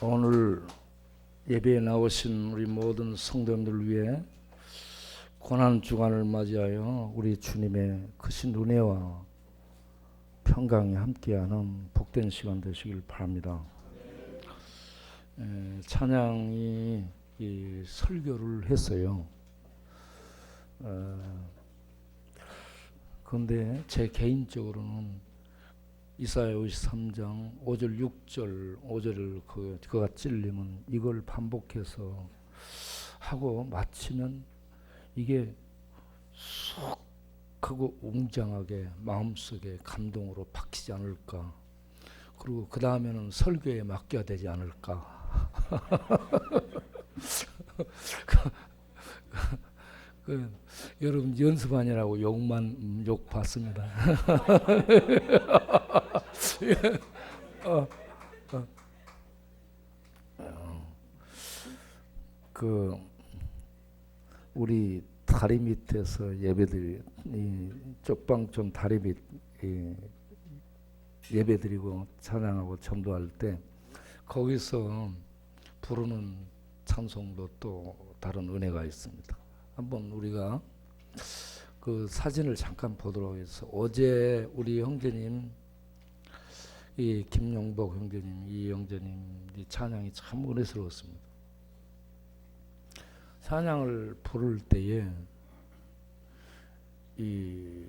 오늘 예배에 나오신 우리 모든 성도님들을 위해 고난 주간을 맞이하여 우리 주님의 크신 은혜와 평강이 함께하는 복된 시간 되시길 바랍니다. 찬양이 이 설교를 했어요. 그런데 제 개인적으로는 이사야 53장 5절 6절 5절을 그가 찔리면 이걸 반복해서 하고 마치면 이게 쏙 하고 웅장하게 마음속에 감동으로 박히지 않을까. 그리고 그 다음에는 설교에 맡겨야 되지 않을까. 여러분 연습하느라고 욕 받습니다. 우리 다리 밑에서 예배드리 쪽방촌 다리 밑 예배드리고 찬양하고 전도할 때 거기서 부르는 찬송도 또 다른 은혜가 있습니다. 한번 우리가 그 사진을 잠깐 보도록 해서 어제 우리 형제님 이 김용복 형제님 이 형제님 이 찬양이 참 은혜스러웠습니다. 찬양을 부를 때에 이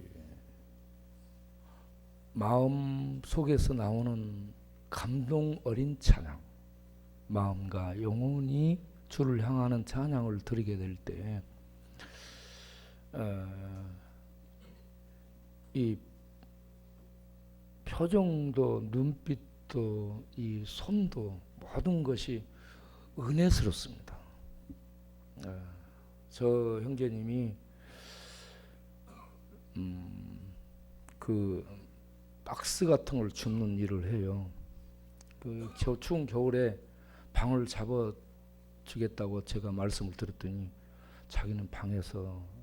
마음 속에서 나오는 감동 어린 찬양, 마음과 영혼이 주를 향하는 찬양을 드리게 될 때 이 표정도 눈빛도 이 손도 모든 것이 은혜스럽습니다. 저 형제님이 그 박스 같은 걸 줍는 일을 해요. 그 추운 겨울에 방을 잡아 주겠다고 제가 말씀을 드렸더니 자기는 방에서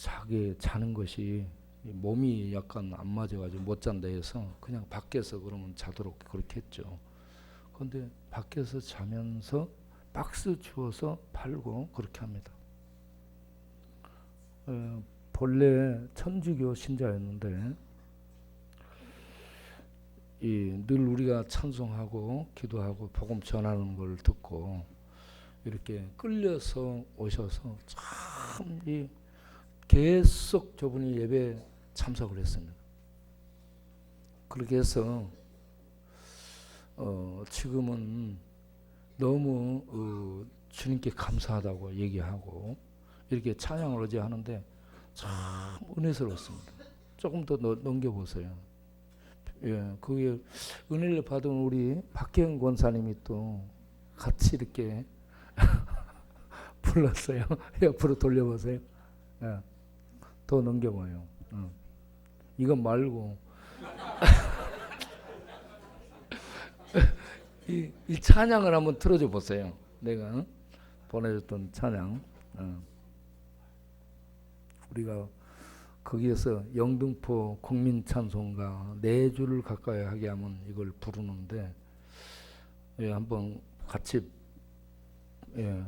자기 자는 것이 몸이 약간 안 맞아가지고 못 잔다 해서 그냥 밖에서 그러면 자도록 그렇게 했죠. 그런데 밖에서 자면서 박스 주워서 팔고 그렇게 합니다. 본래 천주교 신자였는데 늘 우리가 찬송하고 기도하고 복음 전하는 걸 듣고 이렇게 끌려서 오셔서 참 계속 저분이 예배 참석을 했습니다. 그렇게 해서 지금은 너무 주님께 감사하다고 얘기하고 이렇게 찬양을 어제 하는데 참 은혜스러웠습니다. 조금 더 넘겨보세요. 예, 그게 은혜를 받은 우리 박혜영 권사님이 또 같이 이렇게 불렀어요. 옆으로 돌려보세요. 예, 더 넘겨봐요. 이거 말고 이 찬양을 한번 틀어줘 보세요. 내가 보내줬던 찬양. 우리가 거기에서 영등포 국민찬송가 4주를 가까이 하게 하면 이걸 부르는데 예, 한번 같이 예.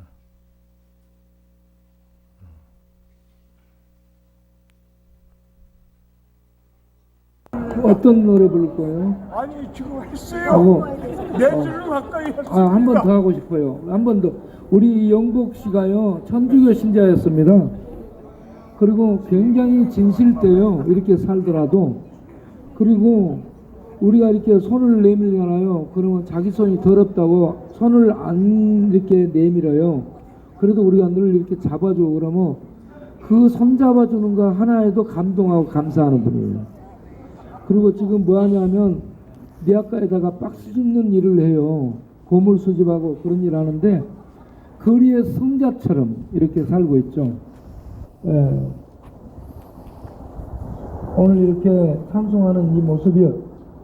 어떤 노래 부를 거예요? 아니 지금 했어요. 4주를 가까이 했습니다. 한 번 더 하고 싶어요. 한 번 더. 우리 영복 씨가요 천주교 신자였습니다. 그리고 굉장히 진실돼요. 이렇게 살더라도. 그리고 우리가 이렇게 손을 내밀잖아요. 그러면 자기 손이 더럽다고 손을 안 이렇게 내밀어요. 그래도 우리가 늘 이렇게 잡아줘. 그러면 그 손 잡아주는 거 하나에도 감동하고 감사하는 분이에요. 그리고 지금 뭐 하냐면 미아가에다가 박스 줍는 일을 해요. 고물 수집하고 그런 일 하는데 거리의 성자처럼 이렇게 살고 있죠. 예. 오늘 이렇게 찬송하는 이 모습이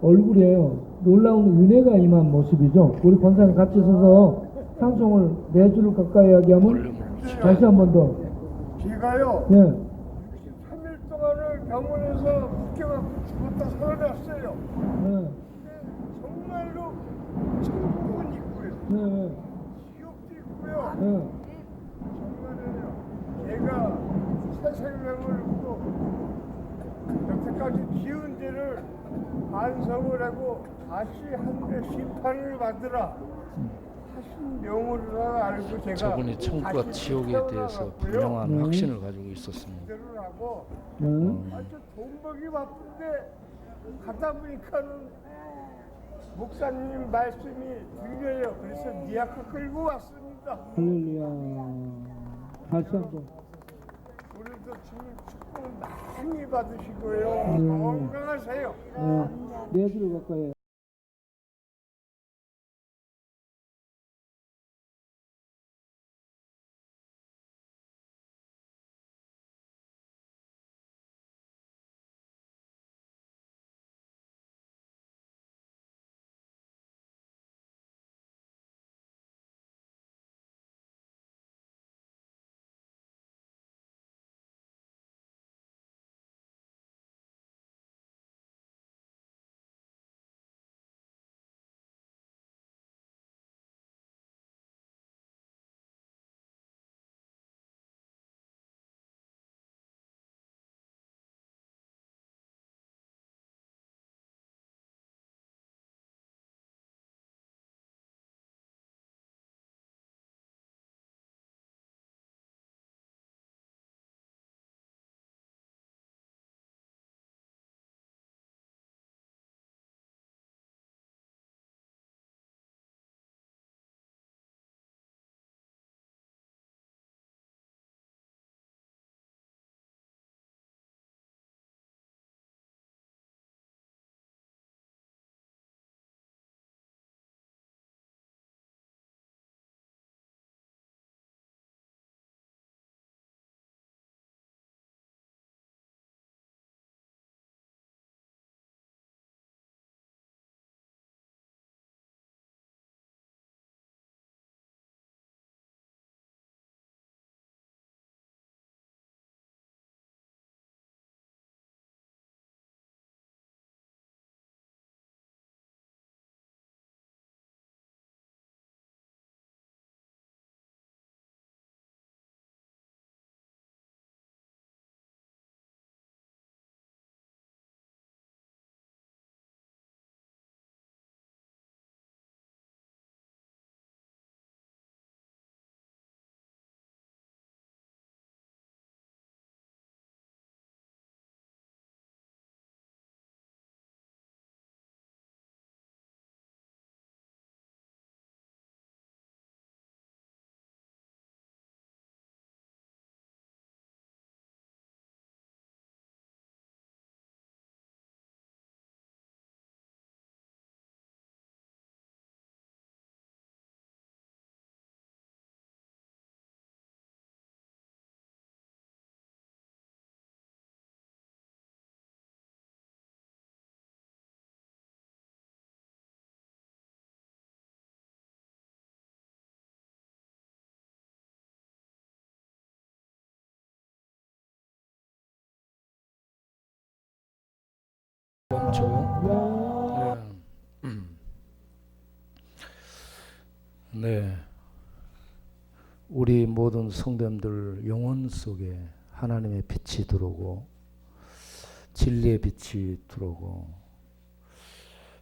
얼굴이에요. 놀라운 은혜가 임한 모습이죠. 우리 권사님 같이 서서 찬송을 4주를 가까이 하게 하면 다시 한 번 더. 제가요 예. 3일 동안을 병원에서 묶여갖고 죽었다 살아났어요. 예. 정말로 천국을 네. 지옥도 있고요. 네. 정말은요. 제가 새 생명을 얻고 여태까지 지은 죄를 반성을 하고 다시 한데 심판을 받으라 하신 명으로 알고 제가 저분이 천국과 다시 지옥에 대해서 태어나갔고요. 분명한 네. 확신을 가지고 있었습니다. 기도를 하고 네. 아주 돈 벌기 바쁜데 가다 보니까는 목사님 말씀이 들려요. 그래서 니아카 끌고 왔습니다. 할렐루야. 다시 한번. 오늘도 주님 축복 많이 받으시고요. 네. 건강하세요. 내주를 가까이. 멈추고. 네. 우리 모든 성도님들 영혼 속에 하나님의 빛이 들어오고 진리의 빛이 들어오고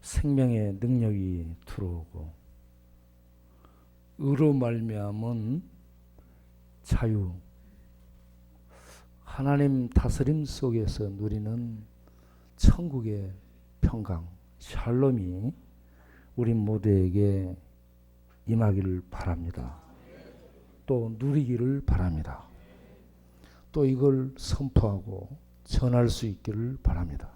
생명의 능력이 들어오고 의로 말미암은 자유, 하나님 다스림 속에서 누리는 천국의 평강, 샬롬이 우리 모두에게 임하기를 바랍니다. 또 누리기를 바랍니다. 또 이걸 선포하고 전할 수 있기를 바랍니다.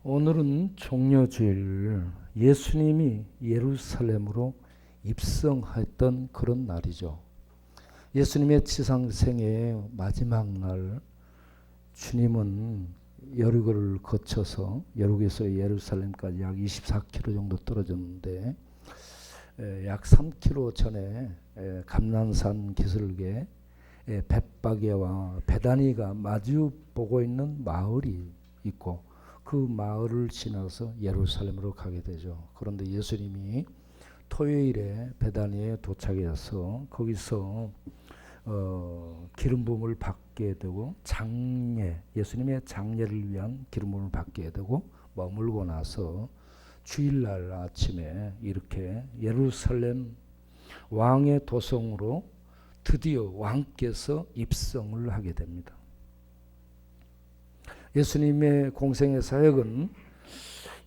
오늘은 종려주일, 예수님이 예루살렘으로 입성했던 그런 날이죠. 예수님의 지상생애의 마지막 날, 주님은 여리고를 거쳐서 여리고에서 예루살렘까지 약 24km 정도 떨어졌는데 약 3km 전에 감난산 기슭에 벳바게와 베다니가 마주 보고 있는 마을이 있고 그 마을을 지나서 예루살렘으로 가게 되죠. 그런데 예수님이 토요일에 베다니에 도착해서 거기서 기름 부음을 받게 되고 예수님의 장례를 위한 기름 부음을 받게 되고 머물고 나서 주일날 아침에 이렇게 예루살렘 왕의 도성으로 드디어 왕께서 입성을 하게 됩니다. 예수님의 공생의 사역은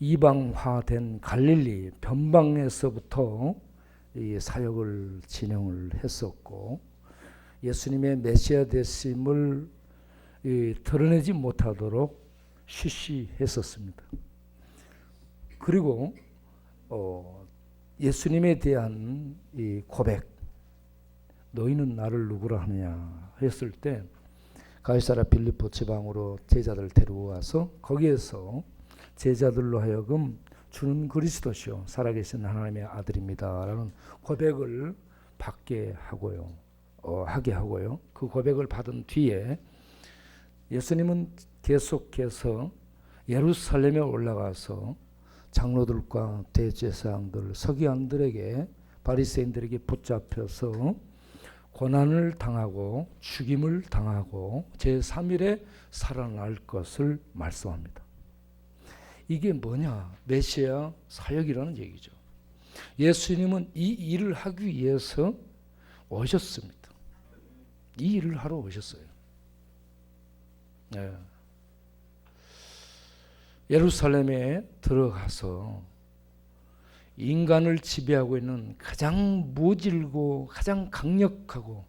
이방화된 갈릴리 변방에서부터 이 사역을 진행을 했었고, 예수님의 메시아 되심을 드러내지 못하도록 쉬쉬했었습니다. 그리고 예수님에 대한 이 고백, 너희는 나를 누구라 하느냐 했을 때 가이사랴 빌립보 지방으로 제자들 데려와서 거기에서 제자들로 하여금 주는 그리스도시요 살아계신 하나님의 아들입니다라는 고백을 하게 하고요. 그 고백을 받은 뒤에 예수님은 계속해서 예루살렘에 올라가서 장로들과 대제사장들, 서기관들에게, 바리새인들에게 붙잡혀서 고난을 당하고 죽임을 당하고 제3일에 살아날 것을 말씀합니다. 이게 뭐냐? 메시아 사역이라는 얘기죠. 예수님은 이 일을 하기 위해서 오셨습니다. 이 일을 하러 오셨어요. 네. 예루살렘에 들어가서 인간을 지배하고 있는 가장 모질고 가장 강력하고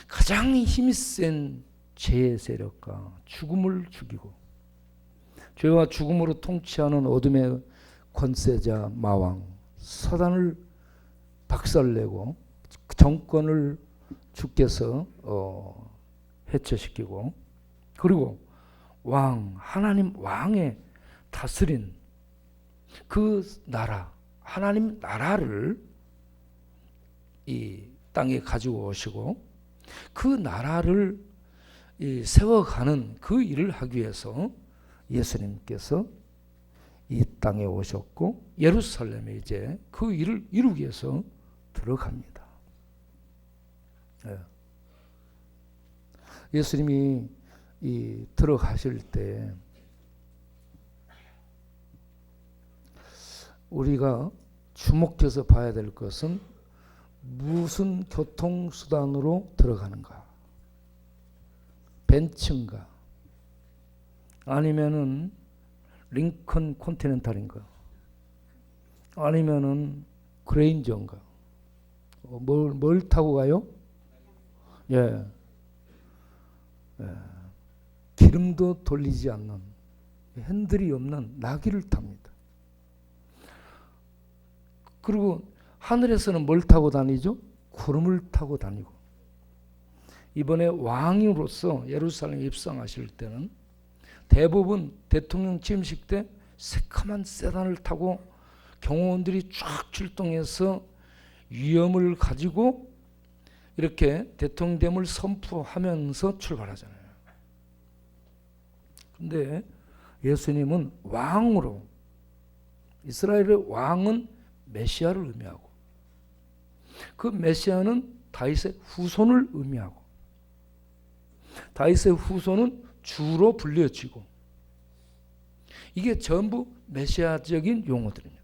가장 힘이 센 죄의 세력과 죽음을 죽이고 죄와 죽음으로 통치하는 어둠의 권세자 마왕 사단을 박살내고 정권을 주께서 해체시키고, 그리고 하나님 왕의 다스린 그 나라, 하나님 나라를 이 땅에 가지고 오시고 그 나라를 세워가는 그 일을 하기 위해서 예수님께서 이 땅에 오셨고 예루살렘에 이제 그 일을 이루기 위해서 들어갑니다. 예수님이 들어가실 때 우리가 주목해서 봐야 될 것은 무슨 교통수단으로 들어가는가? 벤츠인가? 아니면은 링컨 컨티넨탈인가? 아니면은 그레인저인가? 뭘 타고 가요? 예. 기름도 돌리지 않는 핸들이 없는 나귀를 탑니다. 그리고 하늘에서는 뭘 타고 다니죠? 구름을 타고 다니고, 이번에 왕으로서 예루살렘에 입성하실 때는 대부분 대통령 취임식 때 새카만 세단을 타고 경호원들이 쫙 출동해서 위엄을 가지고 이렇게 대통령됨을 선포하면서 출발하잖아요. 근데 예수님은 왕으로, 이스라엘의 왕은 메시아를 의미하고 그 메시아는 다윗의 후손을 의미하고 다윗의 후손은 주로 불려지고, 이게 전부 메시아적인 용어들입니다.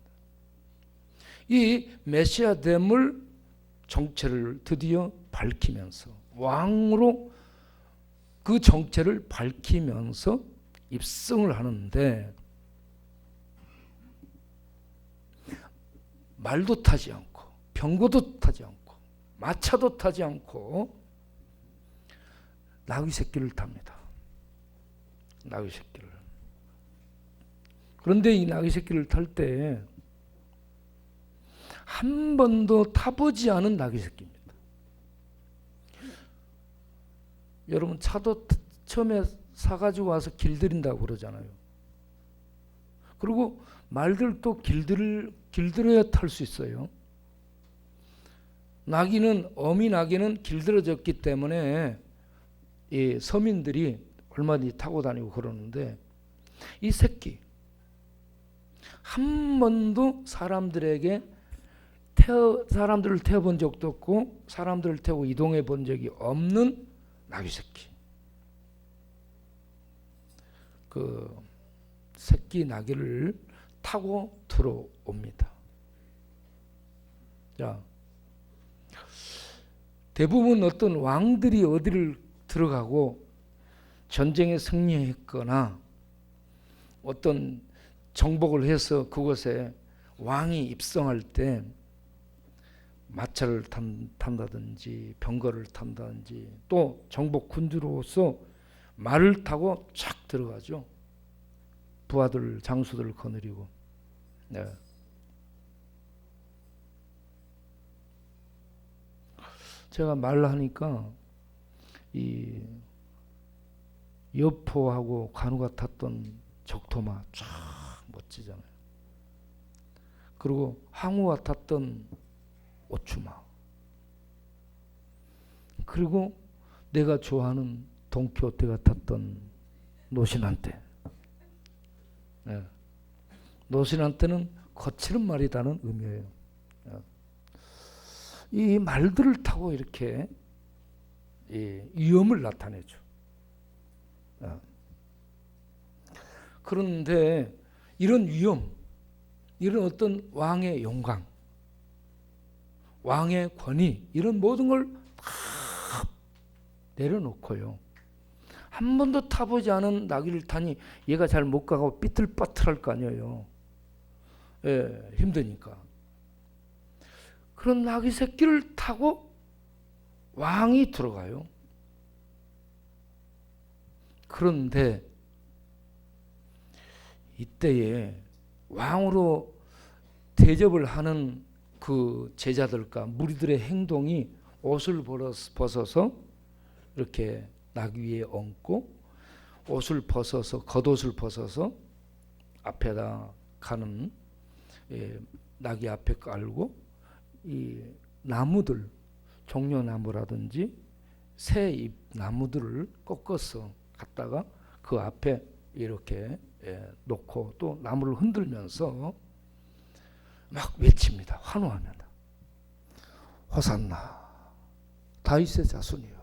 이 메시아됨을 정체를 드디어 밝히면서 왕으로 그 정체를 밝히면서 입성을 하는데 말도 타지 않고 병거도 타지 않고 마차도 타지 않고 나귀 새끼를 탑니다. 나귀 새끼를. 그런데 이 나귀 새끼를 탈 때 한 번도 타보지 않은 나귀 새끼입니다. 여러분 차도 처음에 사가지고 와서 길들인다고 그러잖아요. 그리고 말들도 길들여야 탈 수 있어요. 어미 나귀는 길들여졌기 때문에 이 서민들이 얼마든지 타고 다니고 그러는데 이 새끼 한 번도 사람들을 태워본 적도 없고 사람들을 태우고 이동해 본 적이 없는 나귀 새끼. 그 새끼 나귀를 타고 들어옵니다. 자, 대부분 어떤 왕들이 어디를 들어가고 전쟁에 승리했거나 어떤 정복을 해서 그곳에 왕이 입성할 때 마차를 탄다든지 병거를 탄다든지 또 정복 군주로서 말을 타고 쫙 들어가죠. 부하들 장수들을 거느리고. 네. 제가 말하니까 이 여포하고 관우가 탔던 적토마 쫙 멋지잖아요. 그리고 항우가 탔던 오추마. 그리고 내가 좋아하는 돈키호테가 탔던 노시난테. 네. 노시난테는 거칠은 말이다는 의미예요. 이 말들을 타고 이렇게 위험을 나타내죠. 그런데 이런 위험, 이런 어떤 왕의 영광, 왕의 권위, 이런 모든 걸 다 내려놓고요. 한 번도 타보지 않은 나귀를 타니 얘가 잘 못 가고 삐뚤빠뚤할 거 아니에요. 예, 힘드니까. 그런 나귀 새끼를 타고 왕이 들어가요. 그런데 이때에 왕으로 대접을 하는 그 제자들과 무리들의 행동이 옷을 벗어서 이렇게 나귀 위에 얹고 옷을 벗어서 겉옷을 벗어서 앞에다 가는 나귀 앞에 깔고 이 나무들 종려나무라든지 새잎 나무들을 꺾어서 갖다가 그 앞에 이렇게 놓고 또 나무를 흔들면서 막 외칩니다. 환호합니다. 호산나 다윗의 자손이여,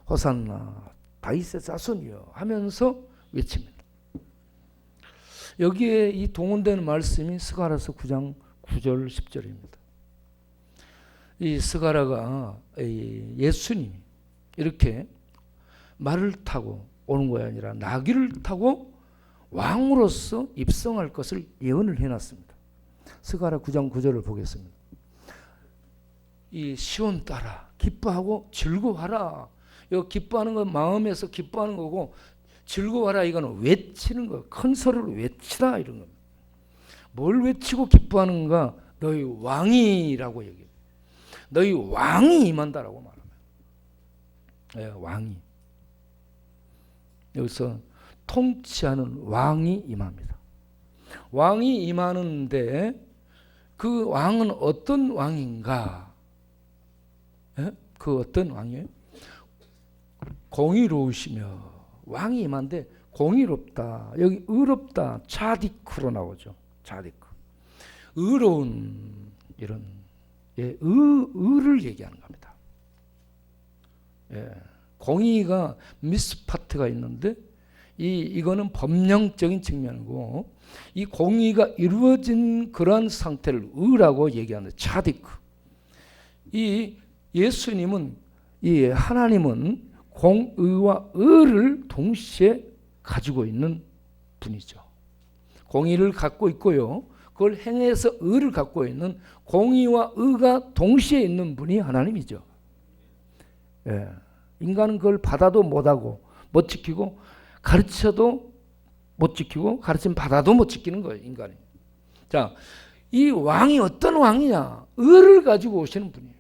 호산나 다윗의 자손이여 하면서 외칩니다. 여기에 이 동원되는 말씀이 스가랴서 9장 9절 10절입니다. 이 스가랴가 예수님이 이렇게 말을 타고 오는 것이 아니라 나귀를 타고 왕으로서 입성할 것을 예언을 해놨습니다. 스가랴 9장 9절을 보겠습니다. 이 시온 따라 기뻐하고 즐거워하라. 이 기뻐하는 건 마음에서 기뻐하는 거고 즐거워하라 이거는 외치는 거, 큰 소리로 외치라 이런 겁니다. 뭘 외치고 기뻐하는가? 너희 왕이라고 얘기해요. 너희 왕이 임한다라고 말합니다. 네, 왕이. 여기서 통치하는 왕이 임합니다. 왕이 임하는데 그 왕은 어떤 왕인가? 예? 그 어떤 왕이에요? 공의로우시며 왕이 임한데 공의롭다. 여기 의롭다. 차디크로 나오죠. 차디크. 의로운 이런 의를 얘기하는 겁니다. 예. 공의가 미스파트가 있는데 이거는 법령적인 측면이고 이 공의가 이루어진 그러한 상태를 의라고 얘기하는 차디크. 이 예수님은 이 하나님은 공의와 의를 동시에 가지고 있는 분이죠. 공의를 갖고 있고요. 그걸 행해서 의를 갖고 있는 공의와 의가 동시에 있는 분이 하나님이죠. 예. 인간은 그걸 받아도 못하고 못 지키고 가르쳐도 못 지키고 가르침 받아도 못 지키는 거예요. 인간이. 자, 이 왕이 어떤 왕이냐? 의를 가지고 오시는 분이에요.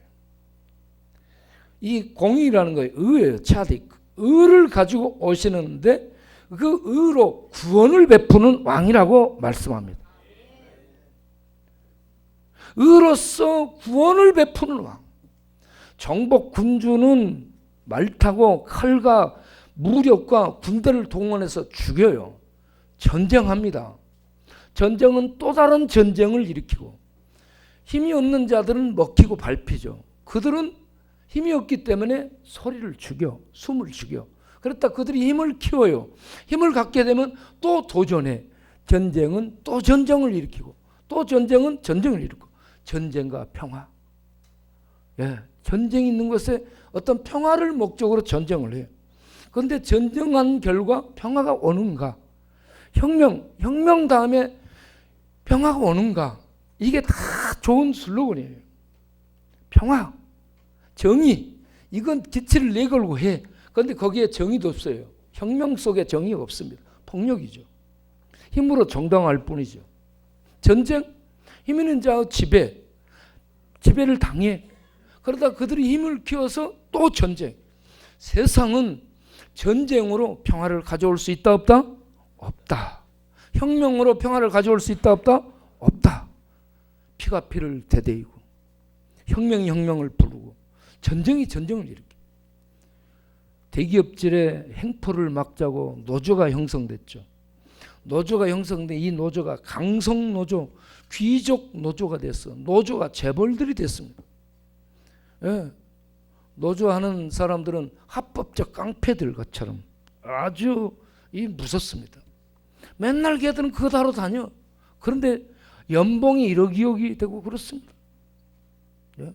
이 공의라는 거예요. 의예요. 차딕. 의를 가지고 오시는데 그 의로 구원을 베푸는 왕이라고 말씀합니다. 의로서 구원을 베푸는 왕. 정복 군주는 말 타고 칼과 무력과 군대를 동원해서 죽여요. 전쟁합니다. 전쟁은 또 다른 전쟁을 일으키고 힘이 없는 자들은 먹히고 밟히죠. 그들은 힘이 없기 때문에 소리를 죽여, 숨을 죽여. 그렇다 그들이 힘을 키워요. 힘을 갖게 되면 또 도전해. 전쟁은 또 전쟁을 일으키고 또 전쟁은 전쟁을 일으키고 전쟁과 평화. 예, 전쟁이 있는 곳에 어떤 평화를 목적으로 전쟁을 해요. 그런데 전쟁한 결과 평화가 오는가? 혁명 다음에 평화가 오는가? 이게 다 좋은 슬로건이에요. 평화, 정의, 이건 기치를 내걸고 해. 그런데 거기에 정의도 없어요. 혁명 속에 정의가 없습니다. 폭력이죠. 힘으로 정당화할 뿐이죠. 전쟁, 힘 있는 자의 지배를 당해. 그러다 그들이 힘을 키워서 또 전쟁. 세상은 전쟁으로 평화를 가져올 수 있다 없다? 없다. 혁명으로 평화를 가져올 수 있다 없다? 없다. 피가 피를 대대이고 혁명이 혁명을 부르고 전쟁이 전쟁을 일으켜. 대기업질의 행포를 막자고 노조가 형성됐죠. 노조가 형성돼 이 노조가 강성노조, 귀족 노조가 됐어. 노조가 재벌들이 됐습니다. 예. 노조하는 사람들은 합법적 깡패들 것처럼 아주 무섭습니다. 맨날 걔들은 그거 하러 다녀. 그런데 연봉이 1억 2억이 되고 그렇습니다. 예.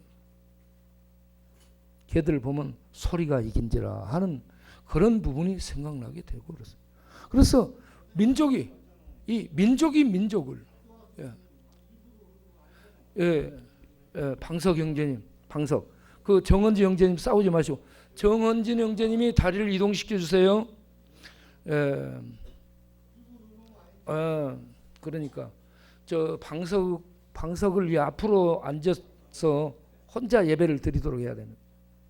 걔들 보면 소리가 이긴지라 하는 그런 부분이 생각나게 되고 그렇습니다. 그래서 민족을 방석 형제님, 그 정헌진 형제님 싸우지 마시고 정헌진 형제님이 다리를 이동시켜 주세요. 그러니까 저 방석을 위해 앞으로 앉아서 혼자 예배를 드리도록 해야 되는.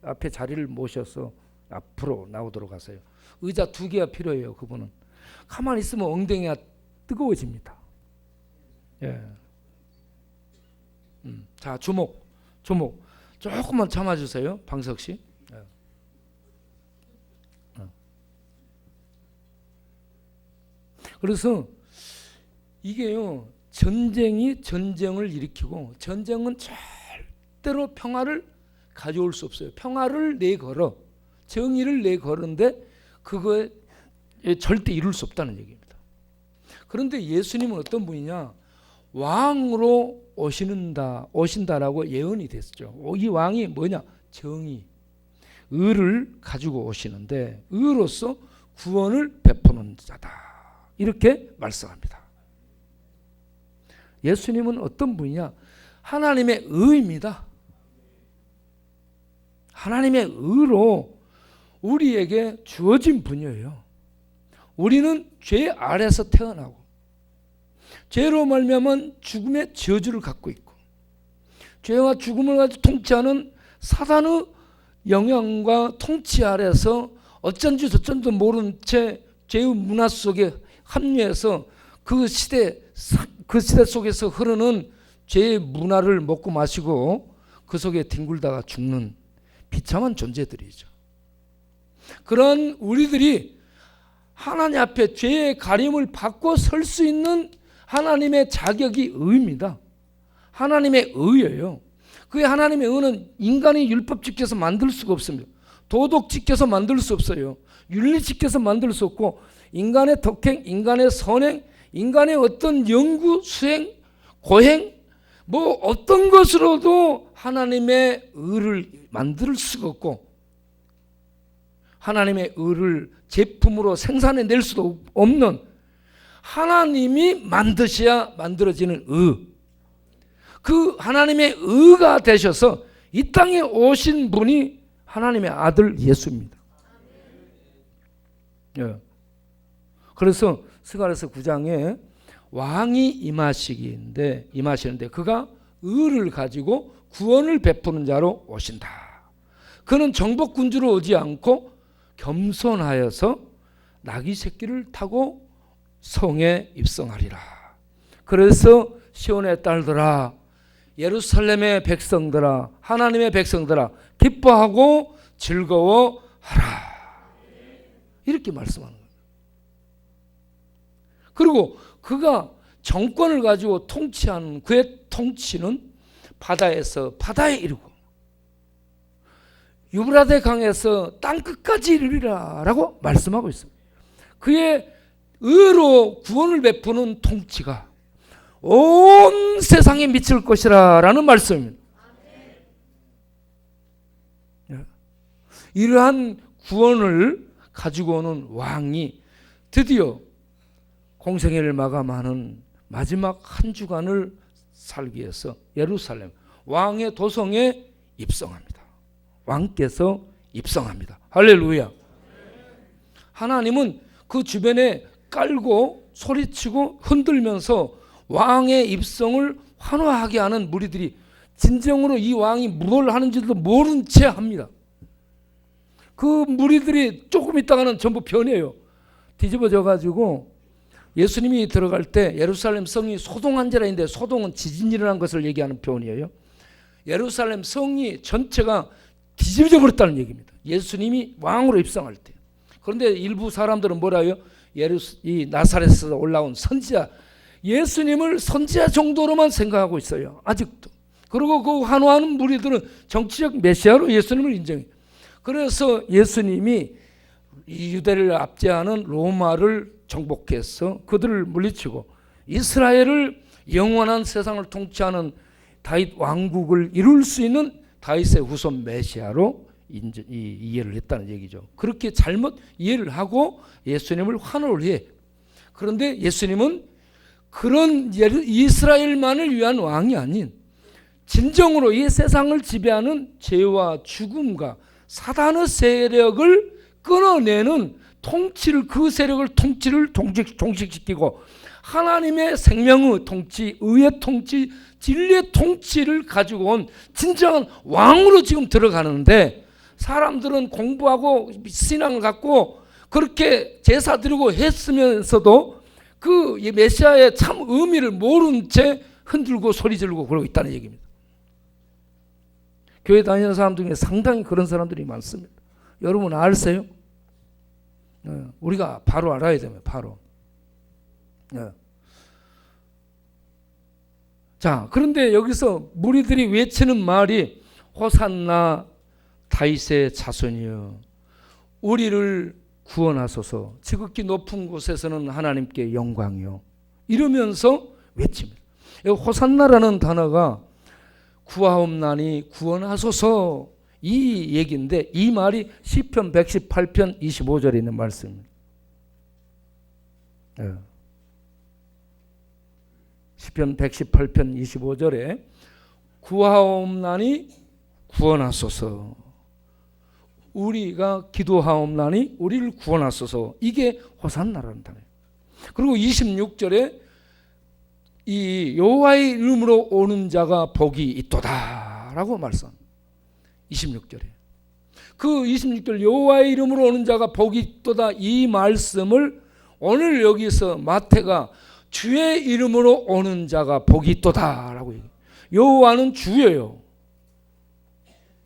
앞에 자리를 모셔서 앞으로 나오도록 하세요. 의자 2개가 필요해요. 그분은 가만히 있으면 엉덩이가 뜨거워집니다. 예. 자, 주목 조금만 참아주세요, 방석 씨. 예. 그래서 이게요, 전쟁이 전쟁을 일으키고 전쟁은 절대로 평화를 가져올 수 없어요. 평화를 내걸어, 정의를 내걸은데 그거에 절대 이룰 수 없다는 얘기입니다. 그런데 예수님은 어떤 분이냐? 왕으로 오신다라고 예언이 됐죠. 이 왕이 뭐냐? 정의, 의를 가지고 오시는데 의로서 구원을 베푸는 자다. 이렇게 말씀합니다. 예수님은 어떤 분이냐? 하나님의 의입니다. 하나님의 의로 우리에게 주어진 분이에요. 우리는 죄 아래서 태어나고 죄로 말미암은 죽음의 저주를 갖고 있고 죄와 죽음을 가지고 통치하는 사단의 영향과 통치 아래서 어쩐지 저쩐지 모른 채 죄의 문화 속에 합류해서 그 시대 속에서 흐르는 죄의 문화를 먹고 마시고 그 속에 뒹굴다가 죽는 비참한 존재들이죠. 그런 우리들이 하나님 앞에 죄의 가림을 받고 설 수 있는 하나님의 자격이 의입니다. 하나님의 의예요. 그 하나님의 의는 인간이 율법 지켜서 만들 수가 없습니다. 도덕 지켜서 만들 수 없어요. 윤리 지켜서 만들 수 없고 인간의 덕행, 인간의 선행, 인간의 어떤 연구, 수행, 고행 뭐 어떤 것으로도 하나님의 의를 만들 수가 없고 하나님의 의를 제품으로 생산해낼 수도 없는 하나님이 만드셔야 만들어지는 의. 그 하나님의 의가 되셔서 이 땅에 오신 분이 하나님의 아들 예수입니다. 예. 그래서 스가랴서 9장에 왕이 임하시는데 그가 의를 가지고 구원을 베푸는 자로 오신다. 그는 정복군주로 오지 않고 겸손하여서 나귀 새끼를 타고 성에 입성하리라. 그래서 시온의 딸들아, 예루살렘의 백성들아, 하나님의 백성들아, 기뻐하고 즐거워하라. 이렇게 말씀하는 거예요. 그리고 그가 정권을 가지고 통치하는 그의 통치는 바다에서 바다에 이르고 유브라데 강에서 땅끝까지 이르리라 라고 말씀하고 있습니다. 그의 의로 구원을 베푸는 통치가 온 세상에 미칠 것이라 라는 말씀입니다. 이러한 구원을 가지고 오는 왕이 드디어 공생애를 마감하는 마지막 한 주간을 살기 위해서 예루살렘 왕의 도성에 입성합니다. 왕께서 입성합니다. 할렐루야. 하나님은 그 주변에 깔고 소리치고 흔들면서 왕의 입성을 환호하게 하는 무리들이 진정으로 이 왕이 뭘 하는지도 모른 채 합니다. 그 무리들이 조금 있다가는 전부 변해요. 뒤집어져 가지고 예수님이 들어갈 때 예루살렘 성이 소동한 지라인데 소동은 지진이 일어난 것을 얘기하는 표현이에요. 예루살렘 성이 전체가 뒤집어져 버렸다는 얘기입니다. 예수님이 왕으로 입성할 때. 그런데 일부 사람들은 뭐라 해요? 이 나사렛에서 올라온 선지자, 예수님을 선지자 정도로만 생각하고 있어요. 아직도. 그리고 그 환호하는 무리들은 정치적 메시아로 예수님을 인정해요. 그래서 예수님이 유대를 압제하는 로마를 정복해서 그들을 물리치고 이스라엘을 영원한 세상을 통치하는 다윗 왕국을 이룰 수 있는 다윗의 후손 메시아로 이해를 했다는 얘기죠. 그렇게 잘못 이해를 하고 예수님을 환호를 해. 그런데 예수님은 그런 이스라엘만을 위한 왕이 아닌 진정으로 이 세상을 지배하는 죄와 죽음과 사단의 세력을 끊어내는 통치를, 그 세력을 통치를 종식시키고 하나님의 생명의 통치, 의의 통치, 진리의 통치를 가지고 온 진정한 왕으로 지금 들어가는데, 사람들은 공부하고 신앙을 갖고 그렇게 제사 드리고 했으면서도 그 메시아의 참 의미를 모른 채 흔들고 소리 지르고 그러고 있다는 얘기입니다. 교회 다니는 사람 중에 상당히 그런 사람들이 많습니다. 여러분 아세요? 우리가 바로 알아야 됩니다. 바로. 자, 그런데 여기서 무리들이 외치는 말이 호산나 다윗의 자손이여 우리를 구원하소서, 지극히 높은 곳에서는 하나님께 영광이요, 이러면서 외칩니다. 호산나라는 단어가 구하옵나니 구원하소서 이 얘기인데, 이 말이 시편 118편 25절에 있는 말씀입니다. 시편 118편 25절에 구하옵나니 구원하소서, 우리가 기도하옵나니 우리를 구원하소서, 이게 호산나라는 단어예요. 그리고 26절에 이 여호와의 이름으로 오는 자가 복이 있도다 라고 말씀합니다. 26절에 그 26절 여호와의 이름으로 오는 자가 복이 있도다, 이 말씀을 오늘 여기서 마태가 주의 이름으로 오는 자가 복이 있도다 라고 얘기해요. 여호와는 주예요.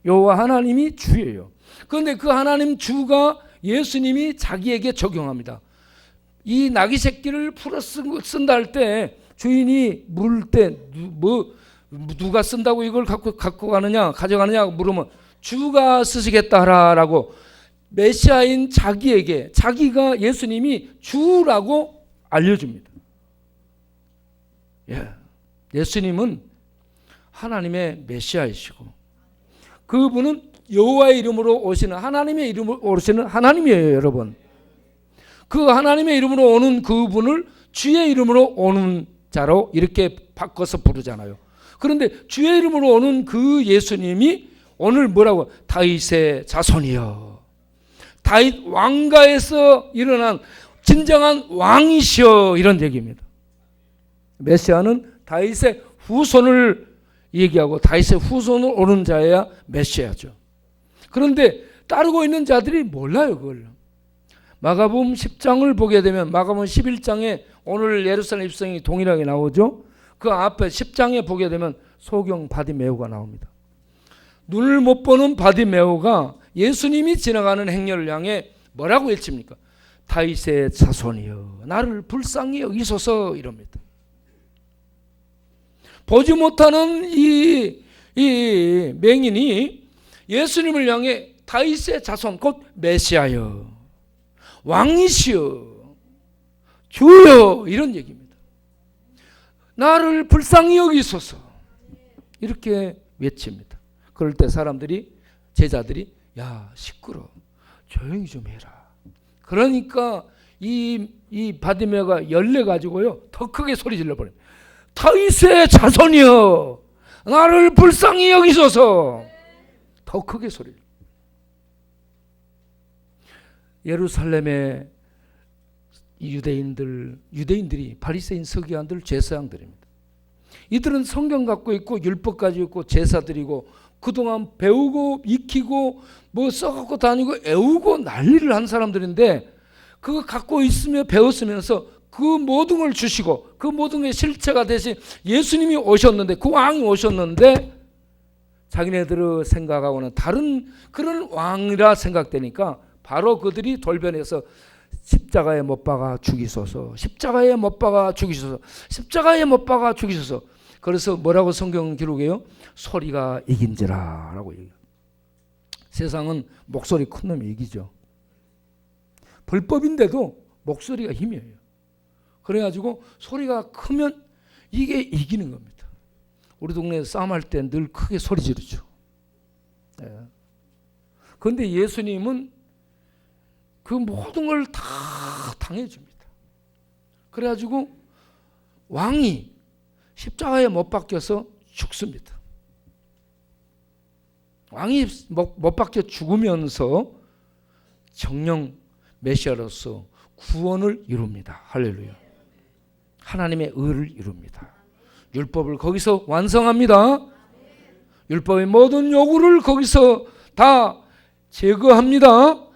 여호와 하나님이 주예요. 그런데 그 하나님 주가 예수님이 자기에게 적용합니다. 이 나귀 새끼를 풀어 쓴다 할 때 주인이 물을 때 누가 쓴다고 이걸 갖고 가느냐, 가져가느냐 물으면 주가 쓰시겠다라고 메시아인 자기에게, 자기가 예수님이 주라고 알려줍니다. 예수님은 하나님의 메시아이시고 그분은 여호와의 이름으로 오시는, 하나님의 이름으로 오시는 하나님이에요. 여러분, 그 하나님의 이름으로 오는 그분을 주의 이름으로 오는 자로 이렇게 바꿔서 부르잖아요. 그런데 주의 이름으로 오는 그 예수님이 오늘 뭐라고? 다윗의 자손이여, 다윗 왕가에서 일어난 진정한 왕이시여, 이런 얘기입니다. 메시아는 다윗의 후손을 얘기하고 다윗의 후손을 오는 자야 메시아죠. 그런데 따르고 있는 자들이 몰라요, 그걸. 마가복음 10장을 보게 되면 마가복음 11장에 오늘 예루살렘 입성이 동일하게 나오죠. 그 앞에 10장에 보게 되면 소경 바디메오가 나옵니다. 눈을 못 보는 바디메오가 예수님이 지나가는 행렬을 향해 뭐라고 외칩니까? 다윗의 자손이여 나를 불쌍히 여기소서 이럽니다. 보지 못하는 이 맹인이 예수님을 향해 다윗의 자손 곧 메시아여 왕이시여 주여 이런 얘기입니다. 나를 불쌍히 여기소서 이렇게 외칩니다. 그럴 때 사람들이 제자들이 야 시끄러 조용히 좀 해라. 그러니까 이 바디메가 열내 가지고요 더 크게 소리 질러 버립니다. 다윗의 자손이여 나를 불쌍히 여기소서. 더 크게 소리. 예루살렘의 유대인들이 바리새인 서기관들 제사장들입니다. 이들은 성경 갖고 있고 율법 가지고 있고 제사 드리고 그동안 배우고 익히고 뭐 써갖고 다니고 애우고 난리를 한 사람들인데 그거 갖고 있으며 배웠으면서 그 모든 걸 주시고 그 모든 게 실체가 되신 예수님이 오셨는데 그 왕이 오셨는데 자기네들의 생각하고는 다른 그런 왕이라 생각되니까 바로 그들이 돌변해서 십자가에 못 박아 죽이소서 십자가에 못 박아 죽이소서 십자가에 못 박아 죽이소서. 그래서 뭐라고 성경 기록해요? 소리가 이긴지라 라고 얘기해요. 세상은 목소리 큰 놈이 이기죠. 불법인데도 목소리가 힘이에요. 그래가지고 소리가 크면 이게 이기는 겁니다. 우리 동네에 싸움할 때 늘 크게 소리 지르죠. 그런데 예수님은 그 모든 걸 다 당해줍니다. 그래가지고 왕이 십자가에 못 박혀서 죽습니다. 왕이 못 박혀 죽으면서 정령 메시아로서 구원을 이룹니다. 할렐루야. 하나님의 의를 이룹니다. 율법을 거기서 완성합니다. 율법의 모든 요구를 거기서 다 제거합니다.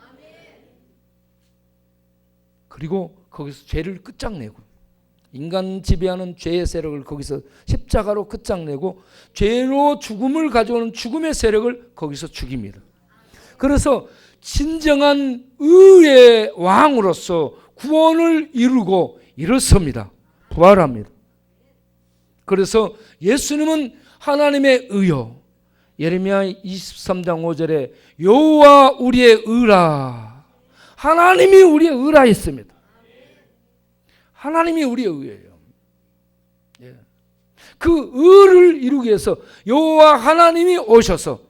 그리고 거기서 죄를 끝장내고 인간 지배하는 죄의 세력을 거기서 십자가로 끝장내고 죄로 죽음을 가져오는 죽음의 세력을 거기서 죽입니다. 그래서 진정한 의의 왕으로서 구원을 이루고 일어섭니다. 부활합니다. 그래서 예수님은 하나님의 의요. 예레미야 23장 5절에 여호와 우리의 의라. 하나님이 우리의 의라 했습니다. 하나님이 우리의 의예요. 그 의를 이루기 위해서 여호와 하나님이 오셔서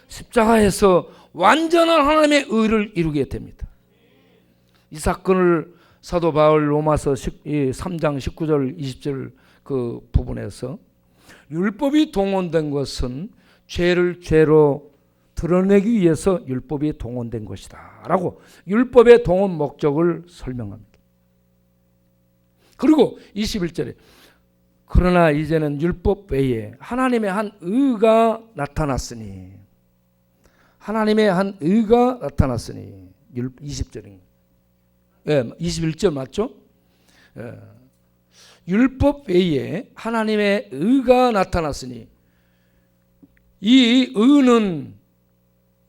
십자가에서 완전한 하나님의 의를 이루게 됩니다. 이 사건을 사도 바울 로마서 3장 19절 20절 그 부분에서 율법이 동원된 것은 죄를 죄로 드러내기 위해서 율법이 동원된 것이다 라고 율법의 동원 목적을 설명합니다. 그리고 21절에 그러나 이제는 율법 외에 하나님의 한 의가 나타났으니 하나님의 한 의가 나타났으니 20절입니다. 21절 맞죠? 율법 외에 하나님의 의가 나타났으니 이 의는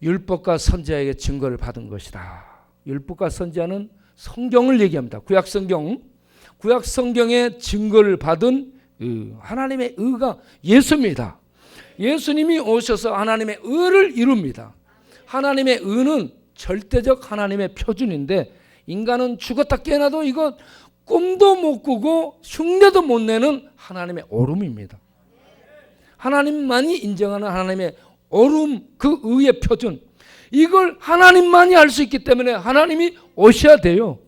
율법과 선지자에게 증거를 받은 것이다. 율법과 선지자는 성경을 얘기합니다. 구약 성경의 증거를 받은 하나님의 의가 예수입니다. 예수님이 오셔서 하나님의 의를 이룹니다. 하나님의 의는 절대적 하나님의 표준인데 인간은 죽었다 깨어나도 이거 꿈도 못 꾸고 흉내도 못 내는 하나님의 오름입니다. 하나님만이 인정하는 하나님의 오름, 그 의의 표준. 이걸 하나님만이 알 수 있기 때문에 하나님이 오셔야 돼요.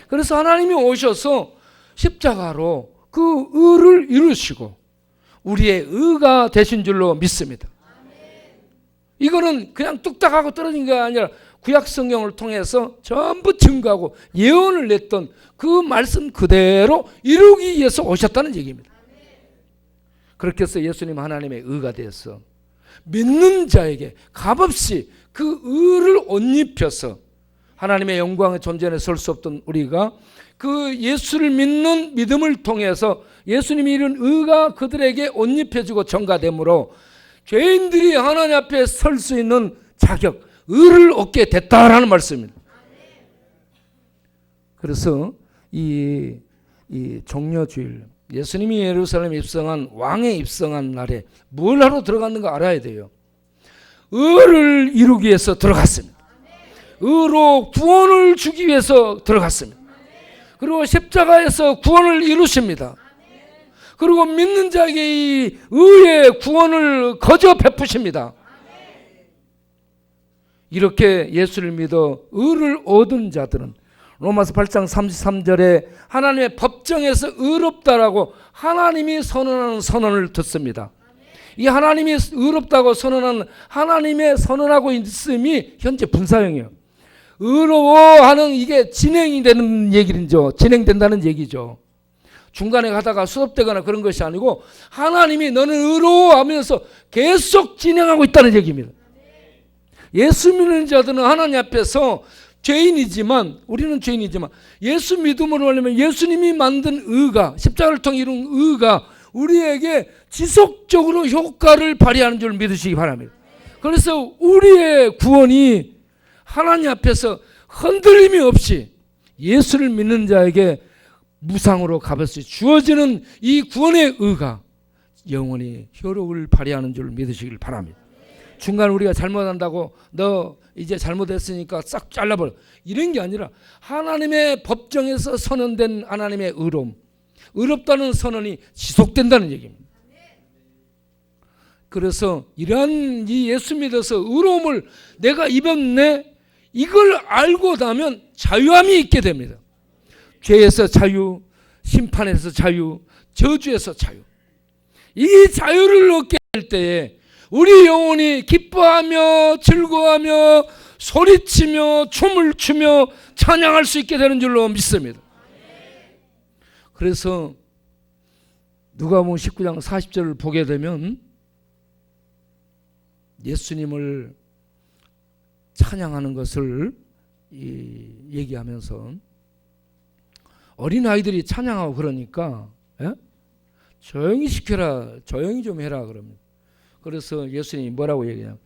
그래서 하나님이 오셔서 십자가로 그 의를 이루시고 우리의 의가 되신 줄로 믿습니다. 이거는 그냥 뚝딱하고 떨어진 게 아니라 구약 성경을 통해서 전부 증거하고 예언을 냈던 그 말씀 그대로 이루기 위해서 오셨다는 얘기입니다. 그렇게 해서 예수님 하나님의 의가 되어서 믿는 자에게 값없이 그 의를 옷 입혀서 하나님의 영광의 존재에 설 수 없던 우리가 그 예수를 믿는 믿음을 통해서 예수님이 이룬 의가 그들에게 옷 입혀지고 전가되므로 죄인들이 하나님 앞에 설 수 있는 자격, 의를 얻게 됐다라는 말씀입니다. 그래서 이 종려주일, 예수님이 예루살렘에 입성한, 왕에 입성한 날에 뭘 하러 들어갔는가 알아야 돼요. 의를 이루기 위해서 들어갔습니다. 의로 구원을 주기 위해서 들어갔습니다. 그리고 십자가에서 구원을 이루십니다. 그리고 믿는 자에게 이 의의 구원을 거저 베푸십니다. 이렇게 예수를 믿어 의를 얻은 자들은 로마서 8장 33절에 하나님의 법정에서 의롭다라고 하나님이 선언하는 선언을 듣습니다. 이 하나님이 의롭다고 선언한 하나님의 선언하고 있음이 현재 분사형이에요. 의로워하는 이게 진행이 되는 얘기죠. 진행된다는 얘기죠. 중간에 가다가 수습되거나 그런 것이 아니고 하나님이 너는 의로워하면서 계속 진행하고 있다는 얘기입니다. 예수 믿는 자들은 하나님 앞에서 죄인이지만, 우리는 죄인이지만 예수 믿음으로 하려면 예수님이 만든 의가, 십자가를 통해 이룬 의가 우리에게 지속적으로 효과를 발휘하는 줄 믿으시기 바랍니다. 그래서 우리의 구원이 하나님 앞에서 흔들림이 없이 예수를 믿는 자에게 무상으로 값없이 주어지는 이 구원의 의가 영원히 효력을 발휘하는 줄 믿으시길 바랍니다. 중간에 우리가 잘못한다고 너 이제 잘못했으니까 싹 잘라버려, 이런 게 아니라 하나님의 법정에서 선언된 하나님의 의로움, 의롭다는 선언이 지속된다는 얘기입니다. 그래서 이러한 이 예수 믿어서 의로움을 내가 입었네, 이걸 알고 나면 자유함이 있게 됩니다. 죄에서 자유, 심판에서 자유, 저주에서 자유. 이 자유를 얻게 될 때에 우리 영혼이 기뻐하며 즐거워하며 소리치며 춤을 추며 찬양할 수 있게 되는 줄로 믿습니다. 그래서 누가복음 19장 40절을 보게 되면 예수님을 찬양하는 것을 얘기하면서 어린아이들이 찬양하고 그러니까 조용히 시켜라, 조용히 좀 해라 그럽니다. 그래서 예수님이 뭐라고 얘기하냐면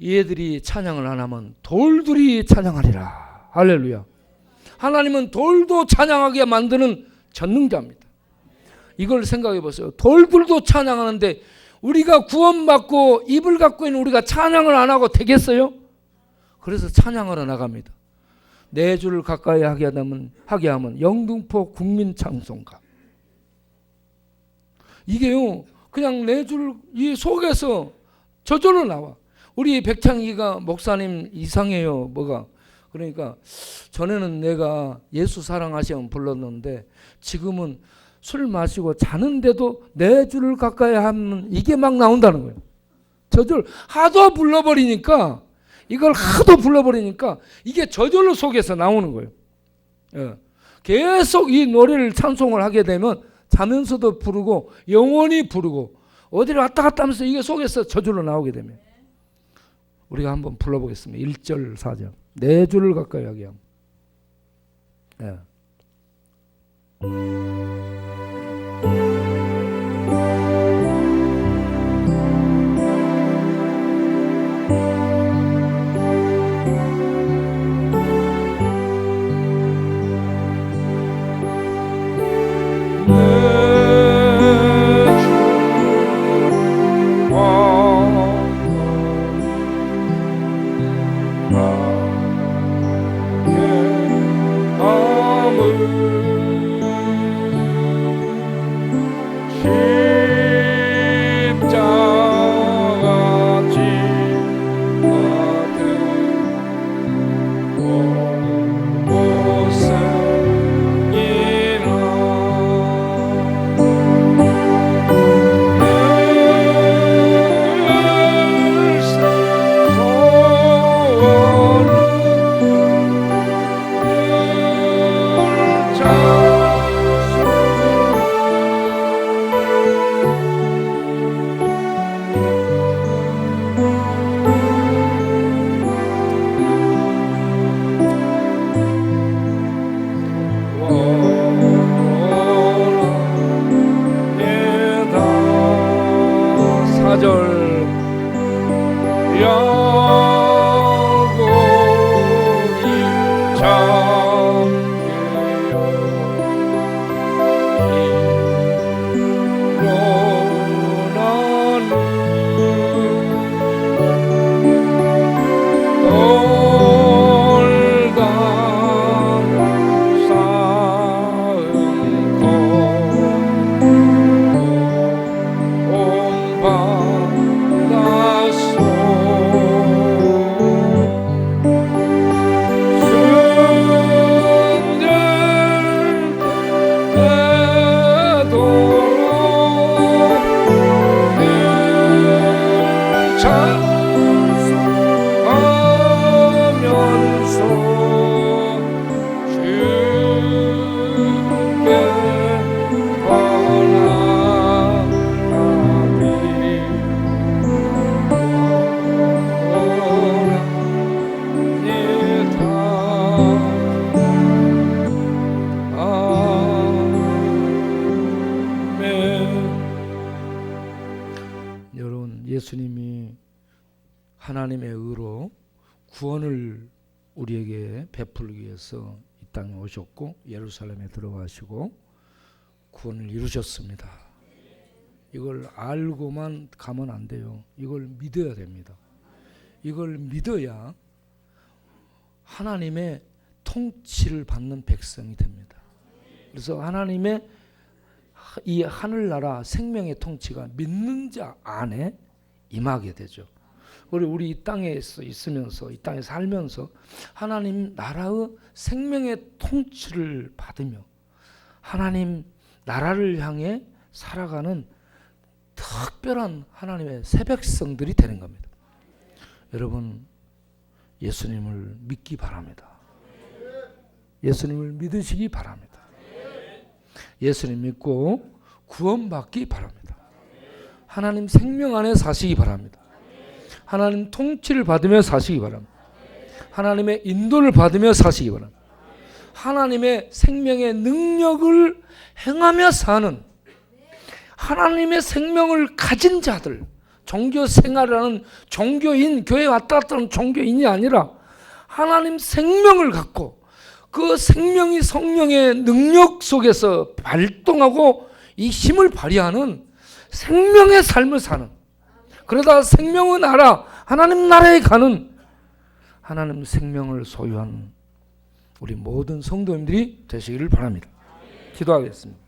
얘들이 찬양을 안 하면 돌들이 찬양하리라. 할렐루야. 하나님은 돌도 찬양하게 만드는 전능자입니다. 이걸 생각해 보세요. 돌들도 찬양하는데 우리가 구원받고 입을 갖고 있는 우리가 찬양을 안 하고 되겠어요? 그래서 찬양하러 나갑니다. 내 주를 가까이 하게 하면 영등포 국민 찬송가. 이게요, 그냥 내 주를 이 속에서 저절로 나와. 우리 백창기가 목사님 이상해요. 뭐가? 그러니까 전에는 내가 예수 사랑하시면 불렀는데 지금은 술 마시고 자는데도 내 주를 가까이 하면 이게 막 나온다는 거예요. 저절 하도 불러버리니까, 이걸 하도 불러버리니까 이게 저절로 속에서 나오는 거예요. 예. 계속 이 노래를 찬송을 하게 되면 자면서도 부르고 영원히 부르고 어디를 왔다 갔다 하면서 이게 속에서 저절로 나오게 됩니다. 우리가 한번 불러보겠습니다. 1절 4절 내 주를 가까이 하게 함. 예. 야고기 잠겨 예수님이 하나님의 의로 구원을 우리에게 베풀기 위해서 이 땅에 오셨고 예루살렘에 들어가시고 구원을 이루셨습니다. 이걸 알고만 가면 안 돼요. 이걸 믿어야 됩니다. 이걸 믿어야 하나님의 통치를 받는 백성이 됩니다. 그래서 하나님의 이 하늘나라 생명의 통치가 믿는 자 안에 임하게 되죠. 우리 이 땅에 있으면서 이 땅에 살면서 하나님 나라의 생명의 통치를 받으며 하나님 나라를 향해 살아가는 특별한 하나님의 새 백성들이 되는 겁니다. 여러분 예수님을 믿기 바랍니다. 예수님을 믿으시기 바랍니다. 예수님 믿고 구원받기 바랍니다. 하나님 생명 안에 사시기 바랍니다. 하나님 통치를 받으며 사시기 바랍니다. 하나님의 인도를 받으며 사시기 바랍니다. 하나님의 생명의 능력을 행하며 사는 하나님의 생명을 가진 자들, 종교 생활을 하는 종교인, 교회 왔다 갔다 하는 종교인이 아니라 하나님 생명을 갖고 그 생명이 성령의 능력 속에서 발동하고 이 힘을 발휘하는 생명의 삶을 사는, 그러다 생명의 나라, 하나님 나라에 가는 하나님 생명을 소유한 우리 모든 성도님들이 되시기를 바랍니다. 기도하겠습니다.